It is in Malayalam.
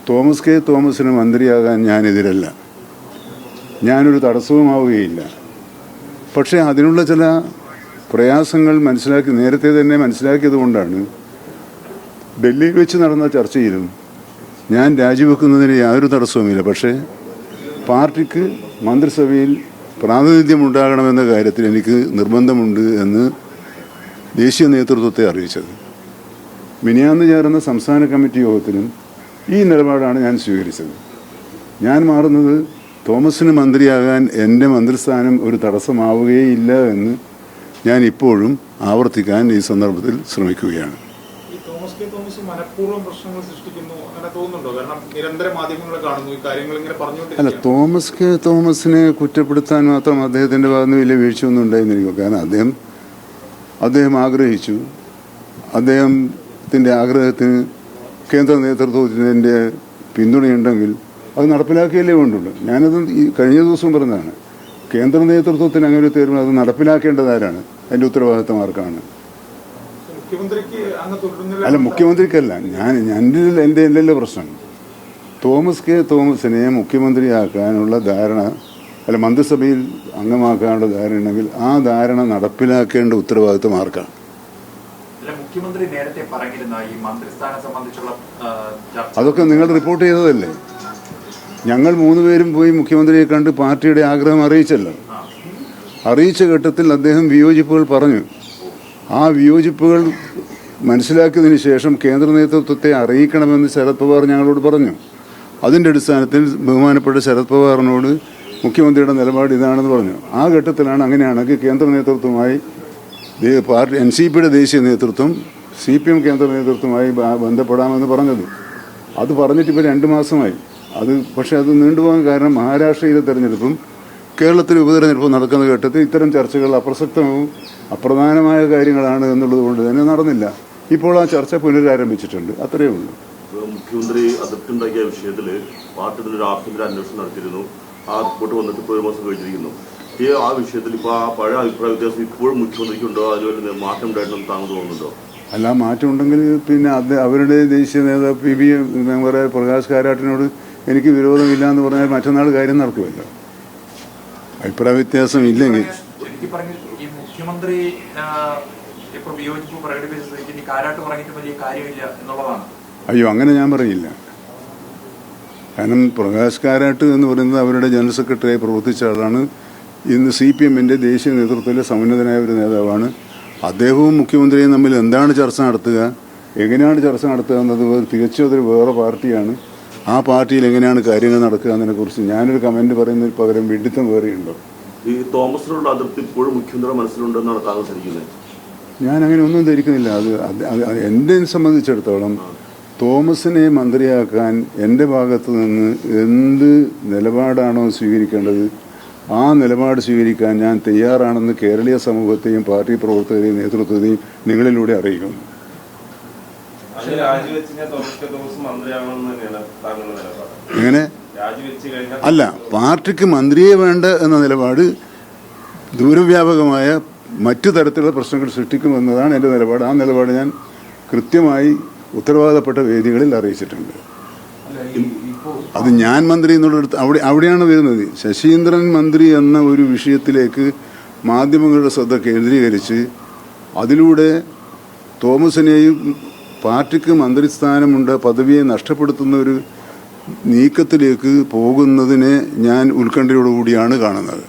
തോമസ് കെ തോമസിന് മന്ത്രിയാകാൻ ഞാനെതിരല്ല, ഞാനൊരു തടസ്സവുമാവുകയില്ല. പക്ഷേ അതിനുള്ള ചില പ്രയാസങ്ങൾ നേരത്തെ തന്നെ മനസ്സിലാക്കിയത് കൊണ്ടാണ് ഡൽഹിയിൽ വെച്ച് നടന്ന ചർച്ചയിലും ഞാൻ രാജിവെക്കുന്നതിന് യാതൊരു തടസ്സവുമില്ല, പക്ഷേ പാർട്ടിക്ക് മന്ത്രിസഭയിൽ പ്രാതിനിധ്യം ഉണ്ടാകണമെന്ന കാര്യത്തിൽ എനിക്ക് നിർബന്ധമുണ്ട് എന്ന് ദേശീയ നേതൃത്വത്തെ അറിയിച്ചത്. മിനിയാന്ന് ചേർന്ന സംസ്ഥാന കമ്മിറ്റി യോഗത്തിലും ഈ നിലപാടാണ് ഞാൻ സ്വീകരിച്ചത്. ഞാൻ മാറുന്നത് തോമസിന് മന്ത്രിയാകാൻ എൻ്റെ മന്ത്രിസ്ഥാനം ഒരു തടസ്സമാവുകയില്ല എന്ന് ഞാൻ ഇപ്പോഴും ആവർത്തിക്കാൻ ഈ സന്ദർഭത്തിൽ ശ്രമിക്കുകയാണ്. തോമസ് കെ തോമസ് മനഃപൂർവ്വം പ്രശ്നങ്ങൾ സൃഷ്ടിക്കുന്നു അങ്ങനെ തോന്നുന്നുണ്ടോ? കാരണം നിരന്തര മാധ്യമങ്ങൾ കാണുന്നു ഈ കാര്യങ്ങൾ ഇങ്ങനെ പറഞ്ഞുകൊണ്ടിരിക്കുന്നു. അല്ല, തോമസ് കെ തോമസിനെ കുറ്റപ്പെടുത്താൻ മാത്രം അദ്ദേഹത്തിൻ്റെ ഭാഗത്ത് വലിയ വീഴ്ചയൊന്നും ഉണ്ടായിരുന്നിരിക്കും. കാരണം അദ്ദേഹം ആഗ്രഹിച്ചു, അദ്ദേഹത്തിൻ്റെ ആഗ്രഹത്തിന് കേന്ദ്ര നേതൃത്വത്തിൻ്റെ പിന്തുണയുണ്ടെങ്കിൽ അത് നടപ്പിലാക്കിയല്ലേ വേണ്ടുള്ളൂ. ഞാനത് ഈ കഴിഞ്ഞ ദിവസം പറഞ്ഞതാണ്. കേന്ദ്ര നേതൃത്വത്തിന് അങ്ങനെ ഒരു തീരുമാനം അത് നടപ്പിലാക്കേണ്ടതാരാണ്? അതിൻ്റെ ഉത്തരവാദിത്തം ആർക്കാണ്? അല്ല, മുഖ്യമന്ത്രിക്കല്ല. എൻ്റെ അല്ലല്ലോ പ്രശ്നം. തോമസ് കെ തോമസിനെ മുഖ്യമന്ത്രിയാക്കാനുള്ള ധാരണ, അല്ല മന്ത്രിസഭയിൽ അംഗമാക്കാനുള്ള ധാരണ ഉണ്ടെങ്കിൽ ആ ധാരണ നടപ്പിലാക്കേണ്ട ഉത്തരവാദിത്തം ആർക്കാണ്? മുഖ്യമന്ത്രി നേരത്തെ പറഞ്ഞിരുന്ന ഈ മന്ത്രിസ്ഥാനം സംബന്ധിച്ചുള്ള അതൊക്കെ നിങ്ങൾ റിപ്പോർട്ട് ചെയ്തതല്ലേ? ഞങ്ങൾ 3 പേരും പോയി മുഖ്യമന്ത്രിയെ കണ്ട് പാർട്ടിയുടെ ആഗ്രഹം അറിയിച്ചല്ലോ. അറിയിച്ച ഘട്ടത്തിൽ അദ്ദേഹം വിയോജിപ്പുകൾ പറഞ്ഞു. ആ വിയോജിപ്പുകൾ മനസ്സിലാക്കിയതിന് ശേഷം കേന്ദ്ര നേതൃത്വത്തെ അറിയിക്കണമെന്ന് ശരത് പവാർ ഞങ്ങളോട് പറഞ്ഞു. അതിൻ്റെ അടിസ്ഥാനത്തിൽ ബഹുമാനപ്പെട്ട ശരത് പവാറിനോട് മുഖ്യമന്ത്രിയുടെ നിലപാട് ഇതാണെന്ന് പറഞ്ഞു. ആ ഘട്ടത്തിലാണ് അങ്ങനെയാണെങ്കിൽ കേന്ദ്ര നേതൃത്വവുമായി പാർട്ടി NCPയുടെ ദേശീയ നേതൃത്വം CPM കേന്ദ്ര നേതൃത്വവുമായി ബന്ധപ്പെടാമെന്ന് പറഞ്ഞത്. അത് പറഞ്ഞിട്ടിപ്പോൾ 2 മാസമായി. പക്ഷേ അത് നീണ്ടുപോകാൻ കാരണം മഹാരാഷ്ട്രയിലെ തെരഞ്ഞെടുപ്പും കേരളത്തിലെ ഉപതെരഞ്ഞെടുപ്പും നടക്കുന്ന ഘട്ടത്തിൽ ഇത്തരം ചർച്ചകൾ അപ്രസക്തവും അപ്രധാനമായ കാര്യങ്ങളാണ് എന്നുള്ളത് കൊണ്ട് തന്നെ നടന്നില്ല. ഇപ്പോൾ ആ ചർച്ച പുനരാരംഭിച്ചിട്ടുണ്ട്, അത്രയേ ഉള്ളൂ. മുഖ്യമന്ത്രി അതിർത്തിണ്ടാക്കിയ വിഷയത്തിൽ പാർട്ടി ഒരു ആഭ്യന്തര അന്വേഷണം നടത്തിയിരുന്നു. ആ റിപ്പോർട്ട് വന്നിട്ട് ഇപ്പോൾ 1 മാസം കഴിഞ്ഞിരിക്കുന്നു. ആ വിഷയത്തിൽ ഇപ്പോൾ ആ പഴയ അഭിപ്രായ വ്യത്യാസം ഇപ്പോഴും മുഖ്യമന്ത്രിക്കുണ്ടോ? അതിന് മാറ്റം ഉണ്ടായിട്ടുണ്ടെന്ന് താങ്കൾ തോന്നുന്നുണ്ടോ? അല്ല, മാറ്റം ഉണ്ടെങ്കിൽ പിന്നെ അവരുടെ ദേശീയ നേതാവ് PB മെമ്പർ പ്രകാശ് കാരാട്ടിനോട് എനിക്ക് വിരോധമില്ല എന്ന് പറഞ്ഞാൽ മറ്റന്നാൾ കാര്യം നടക്കുമല്ലോ. അഭിപ്രായ വ്യത്യാസം ഇല്ലെങ്കിൽ മുഖ്യമന്ത്രി അയ്യോ, അങ്ങനെ ഞാൻ പറയില്ല. കാരണം പ്രകാശ് കാരാട്ട് എന്ന് പറയുന്നത് അവരുടെ ജനറൽ സെക്രട്ടറിയായി പ്രവർത്തിച്ച ആളാണ്. ഇന്ന് CPMൻ്റെ ദേശീയ നേതൃത്വത്തിലെ സമുന്നതനായ ഒരു നേതാവാണ്. അദ്ദേഹവും മുഖ്യമന്ത്രിയും തമ്മിൽ എന്താണ് ചർച്ച നടത്തുക, എങ്ങനെയാണ് ചർച്ച നടത്തുക എന്നത് തികച്ചും അതൊരു വേറെ പാർട്ടിയാണ്. ആ പാർട്ടിയിൽ എങ്ങനെയാണ് കാര്യങ്ങൾ നടക്കുക എന്നതിനെക്കുറിച്ച് ഞാനൊരു കമൻറ്റ് പറയുന്നതിന് പകരം വിഡിത്തം വേറെയുണ്ടോ? ഈ തോമസിനുള്ള അതിർത്തി ഇപ്പോഴും മുഖ്യമന്ത്രിയുടെ മനസ്സിലുണ്ടെന്നാണ് താങ്കൾ ധരിക്കുന്നത്? ഞാൻ അങ്ങനെ ഒന്നും ധരിക്കുന്നില്ല. അത് എന്നെ സംബന്ധിച്ചിടത്തോളം തോമസിനെ മന്ത്രിയാക്കാൻ എൻ്റെ ഭാഗത്തു നിന്ന് എന്ത് നിലപാടാണോ സ്വീകരിക്കേണ്ടത് ആ നിലപാട് സ്വീകരിക്കാൻ ഞാൻ തയ്യാറാണെന്ന് കേരളീയ സമൂഹത്തെയും പാർട്ടി പ്രവർത്തകരെയും നേതൃത്വത്തെയും നിങ്ങളിലൂടെ അറിയിക്കുന്നു. എങ്ങനെ? അല്ല, പാർട്ടിക്ക് മന്ത്രിയെ വേണ്ട എന്ന നിലപാട് ദൂരവ്യാപകമായ മറ്റു തരത്തിലുള്ള പ്രശ്നങ്ങൾ സൃഷ്ടിക്കുമെന്നതാണ് എൻ്റെ നിലപാട്. ആ നിലപാട് ഞാൻ കൃത്യമായി ഉത്തരവാദപ്പെട്ട വേദികളിൽ അറിയിച്ചിട്ടുണ്ട്. അത് ഞാൻ മന്ത്രി എന്നുള്ളടത്ത് അവിടെയാണ് വരുന്നത്. ശശീന്ദ്രൻ മന്ത്രി എന്ന ഒരു വിഷയത്തിലേക്ക് മാധ്യമങ്ങളുടെ ശ്രദ്ധ കേന്ദ്രീകരിച്ച് അതിലൂടെ തോമസിനെയും പാർട്ടിക്ക് മന്ത്രിസ്ഥാനമുണ്ട് പദവിയെ നഷ്ടപ്പെടുത്തുന്ന ഒരു നീക്കത്തിലേക്ക് പോകുന്നതിനെ ഞാൻ ഉത്കണ്ഠയോടുകൂടിയാണ് കാണുന്നത്.